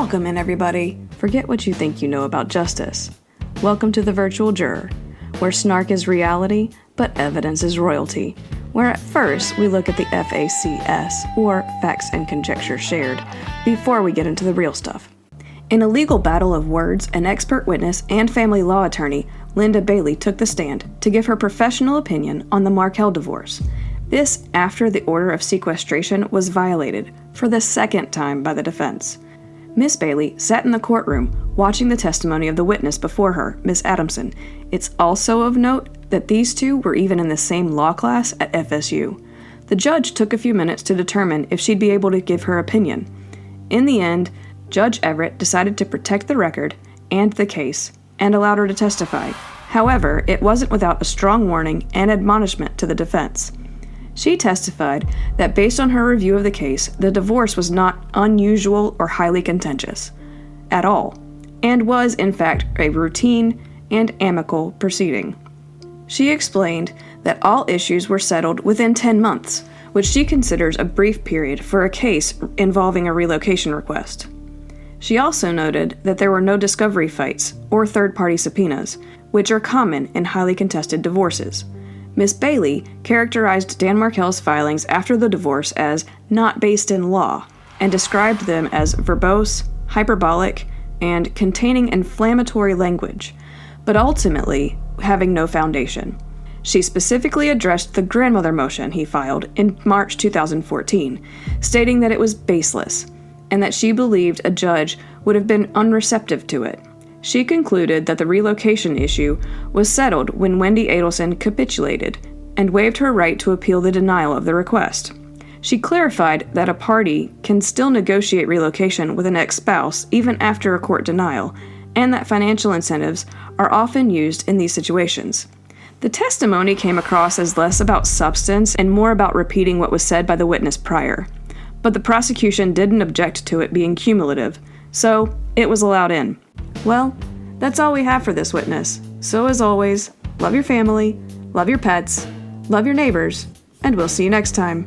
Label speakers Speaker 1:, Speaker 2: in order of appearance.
Speaker 1: Welcome in, everybody. Forget what you think you know about justice. Welcome to the Virtual Juror, where snark is reality, but evidence is royalty. Where at first we look at the FACS, or facts and conjecture shared, before we get into the real stuff. In a legal battle of words, an expert witness and family law attorney, Linda Bailey, took the stand to give her professional opinion on the Markel divorce. This after the order of sequestration was violated for the second time by the defense. Miss Bailey sat in the courtroom watching the testimony of the witness before her, Miss Adelson. It's also of note that these two were even in the same law class at FSU. The judge took a few minutes to determine if she'd be able to give her opinion. In the end, Judge Everett decided to protect the record and the case and allowed her to testify. However, it wasn't without a strong warning and admonishment to the defense. She testified that based on her review of the case, the divorce was not unusual or highly contentious at all, and was, in fact, a routine and amicable proceeding. She explained that all issues were settled within 10 months, which she considers a brief period for a case involving a relocation request. She also noted that there were no discovery fights or third-party subpoenas, which are common in highly contested divorces. Miss Bailey characterized Dan Markel's filings after the divorce as not based in law and described them as verbose, hyperbolic, and containing inflammatory language, but ultimately having no foundation. She specifically addressed the grandmother motion he filed in March 2014, stating that it was baseless and that she believed a judge would have been unreceptive to it. She concluded that the relocation issue was settled when Wendy Adelson capitulated and waived her right to appeal the denial of the request. She clarified that a party can still negotiate relocation with an ex-spouse even after a court denial, and that financial incentives are often used in these situations. The testimony came across as less about substance and more about repeating what was said by the witness prior, but the prosecution didn't object to it being cumulative, so it was allowed in. Well, that's all we have for this witness. So as always, love your family, love your pets, love your neighbors, and we'll see you next time.